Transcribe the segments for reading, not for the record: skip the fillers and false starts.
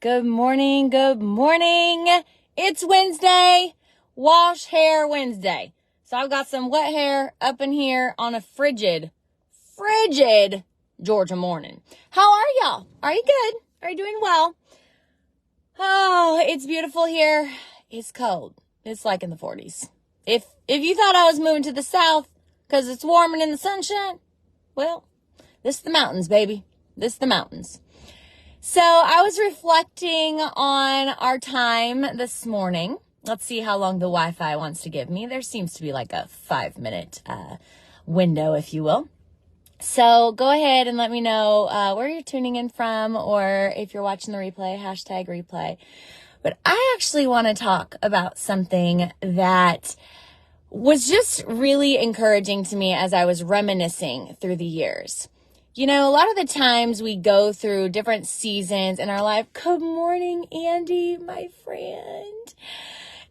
Good morning, good morning. It's Wednesday, Wash Hair Wednesday. So I've got some wet hair up in here on a frigid Georgia morning. How are y'all? Are you good? Are you doing well? Oh, it's beautiful here. It's cold. It's like in the 40s. If you thought I was moving to the south because it's warm and in the sunshine, well, this is the mountains, baby. This is the mountains. So I was reflecting on our time this morning. Let's see how long the Wi-Fi wants to give me. There seems to be like a 5-minute window, if you will. So go ahead and let me know where you're tuning in from, or if you're watching the replay, #replay. But I actually want to talk about something that was just really encouraging to me as I was reminiscing through the years. You know, a lot of the times we go through different seasons in our life. Good morning, Andy, my friend.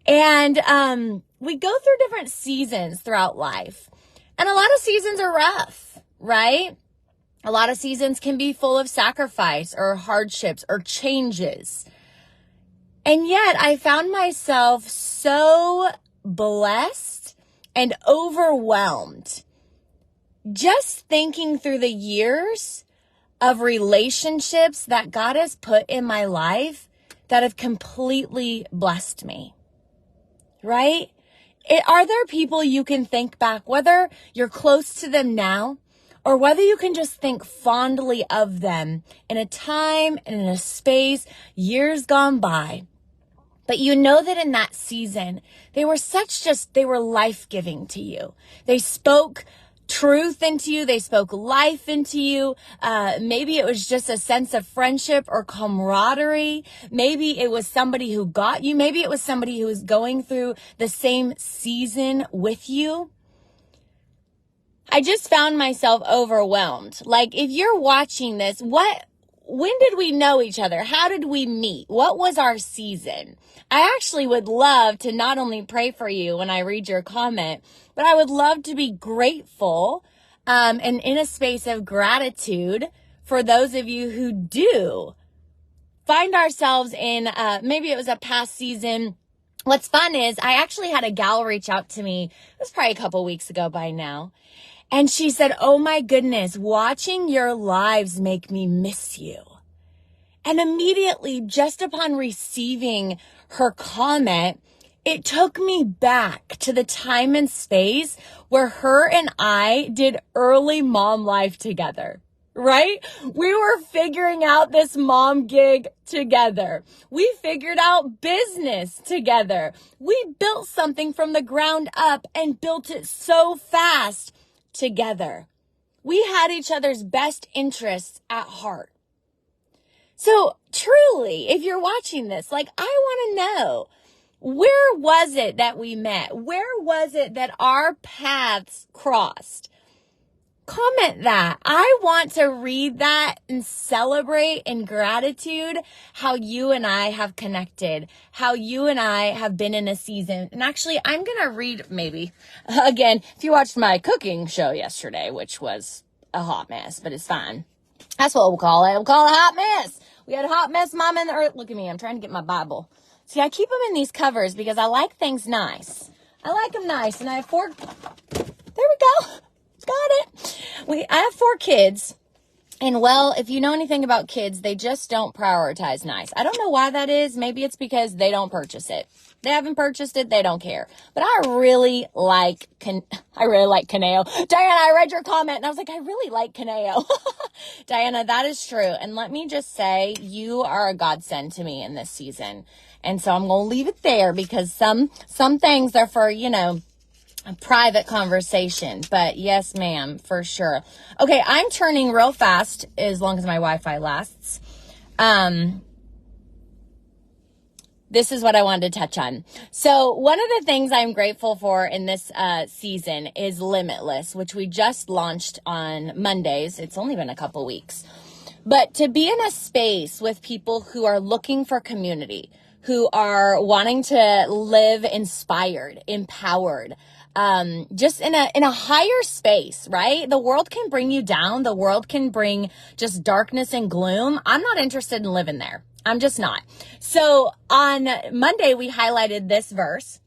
And we go through different seasons throughout life. And a lot of seasons are rough, right? A lot of seasons can be full of sacrifice or hardships or changes. And yet I found myself so blessed and overwhelmed just thinking through the years of relationships that God has put in my life that have completely blessed me, right? Are there people you can think back, whether you're close to them now or whether you can just think fondly of them in a time and in a space, years gone by, but you know that in that season, they were life-giving to you. They spoke truth into you. They spoke life into you. Maybe it was just a sense of friendship or camaraderie. Maybe it was somebody who got you. Maybe it was somebody who was going through the same season with you. I just found myself overwhelmed. Like, if you're watching this, when did we know each other? How did we meet? What was our season? I actually would love to not only pray for you when I read your comment, but I would love to be grateful and in a space of gratitude for those of you who do find ourselves in, maybe it was a past season. What's fun is I actually had a gal reach out to me. It was probably a couple weeks ago by now. And she said, "Oh my goodness, watching your lives make me miss you." And immediately, just upon receiving her comment, it took me back to the time and space where her and I did early mom life together, right? We were figuring out this mom gig together. We figured out business together. We built something from the ground up and built it so fast together. We had each other's best interests at heart. So truly, if you're watching this, I want to know, where was it that we met? Where was it that our paths crossed? Comment that. I want to read that and celebrate in gratitude how you and I have connected, how you and I have been in a season. And actually, I'm going to read maybe, again, if you watched my cooking show yesterday, which was a hot mess, but it's fine. That's what we'll call it. We'll call it a hot mess. We had a hot mess, Mama in the earth. Look at me. I'm trying to get my Bible. See, I keep them in these covers because I like things nice. I like them nice. And I have 4. There we go. Got it. I have 4 kids. And well, if you know anything about kids, they just don't prioritize nice. I don't know why that is. Maybe it's because they don't purchase it. They haven't purchased it. They don't care. But I really like Kaneo. Diana, I read your comment and I was like, I really like Kaneo. Diana, that is true. And let me just say, you are a godsend to me in this season. And so I'm going to leave it there because some things are for, a private conversation. But yes, ma'am, for sure. Okay, I'm turning real fast as long as my Wi-Fi lasts. This is what I wanted to touch on. So one of the things I'm grateful for in this season is Limitless, which we just launched on Mondays. It's only been a couple weeks. But to be in a space with people who are looking for community, who are wanting to live inspired, empowered, just in a higher space, right? The world can bring you down. The world can bring just darkness and gloom. I'm not interested in living there. I'm just not. So on Monday, we highlighted this verse.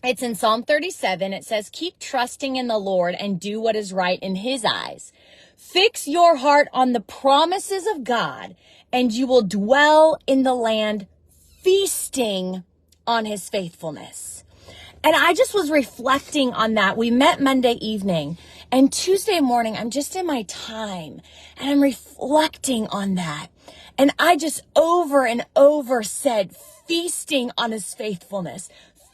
It's in Psalm 37. It says, keep trusting in the Lord and do what is right in his eyes. Fix your heart on the promises of God, and you will dwell in the land, feasting on his faithfulness. And I just was reflecting on that. We met Monday evening, and Tuesday morning, I'm just in my time, and I'm reflecting on that. And I just over and over said, feasting on his faithfulness.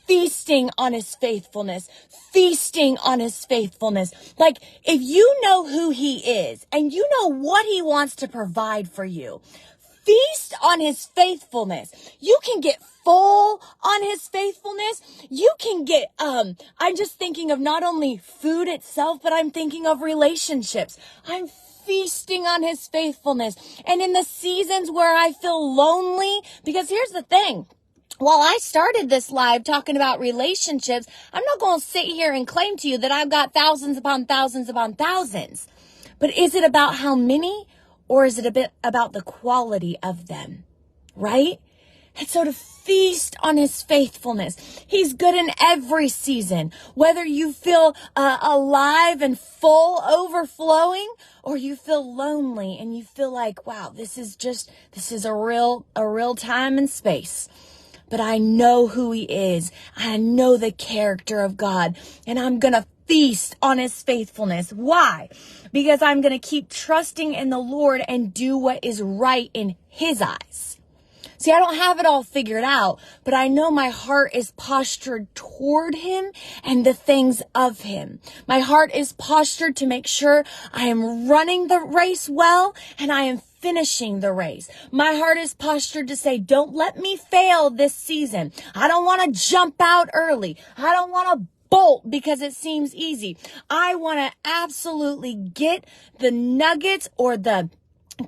Feasting on his faithfulness, feasting on his faithfulness. Like, if you know who he is and you know what he wants to provide for you, feast on his faithfulness. You can get full on his faithfulness. You can get, I'm just thinking of not only food itself, but I'm thinking of relationships. I'm feasting on his faithfulness. And in the seasons where I feel lonely, because here's the thing. While I started this live talking about relationships, I'm not going to sit here and claim to you that I've got thousands upon thousands upon thousands. But is it about how many, or is it a bit about the quality of them, right? And so to feast on his faithfulness, he's good in every season, whether you feel alive and full, overflowing, or you feel lonely and you feel like, wow, this is a real time and space. But I know who he is. I know the character of God. And I'm going to feast on his faithfulness. Why? Because I'm going to keep trusting in the Lord and do what is right in his eyes. See, I don't have it all figured out, but I know my heart is postured toward him and the things of him. My heart is postured to make sure I am running the race well and I am finishing the race. My heart is postured to say, don't let me fail this season. I don't want to jump out early. I don't want to bolt because it seems easy. I want to absolutely get the nuggets or the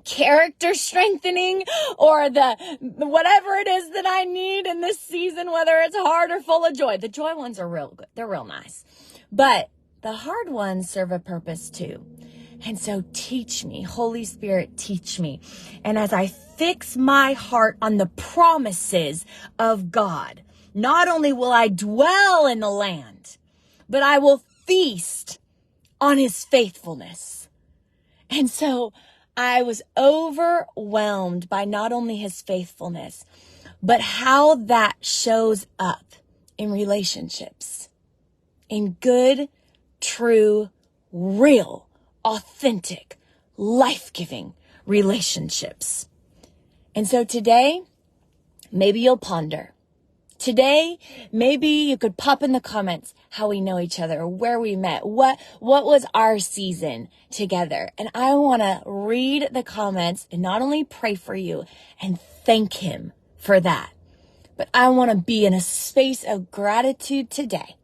character strengthening or the whatever it is that I need in this season, whether it's hard or full of joy. The joy ones are real good. They're real nice. But the hard ones serve a purpose too. And so teach me, Holy Spirit, teach me. And as I fix my heart on the promises of God, not only will I dwell in the land, but I will feast on his faithfulness. And so I was overwhelmed by not only his faithfulness, but how that shows up in relationships, in good, true, real, authentic, life-giving relationships. And so today, maybe you'll ponder. Today, maybe you could pop in the comments how we know each other, where we met, what was our season together. And I want to read the comments and not only pray for you and thank him for that, but I want to be in a space of gratitude today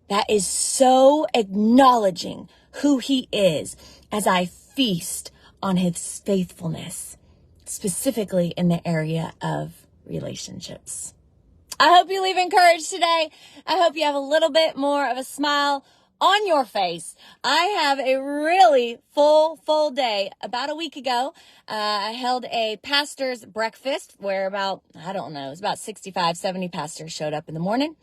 that is so acknowledging who he is as I feast on his faithfulness, specifically in the area of relationships. I hope you leave encouraged today. I hope you have a little bit more of a smile on your face. I have a really full day. About a week ago, I held a pastor's breakfast where about 65, 70 pastors showed up in the morning.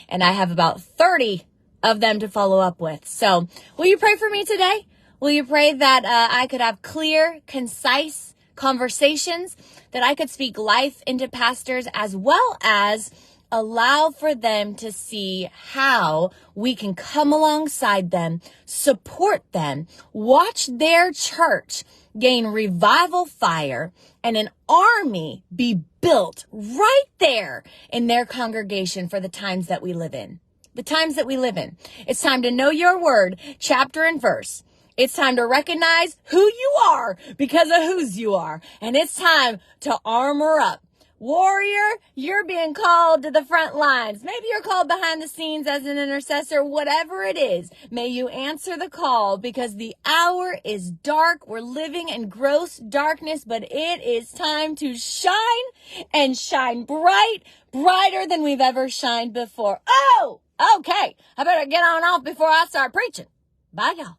And I have about 30 of them to follow up with. So will you pray for me today? Will you pray that I could have clear, concise conversations, that I could speak life into pastors, as well as allow for them to see how we can come alongside them, support them, watch their church gain revival fire and an army be built right there in their congregation for the times that we live in. The times that we live in. It's time to know your word, chapter and verse. It's time to recognize who you are because of whose you are. And it's time to armor up. Warrior, you're being called to the front lines. Maybe you're called behind the scenes as an intercessor, whatever it is. May you answer the call because the hour is dark. We're living in gross darkness, but it is time to shine and shine bright, brighter than we've ever shined before. Oh! Okay, I better get on off before I start preaching. Bye, y'all.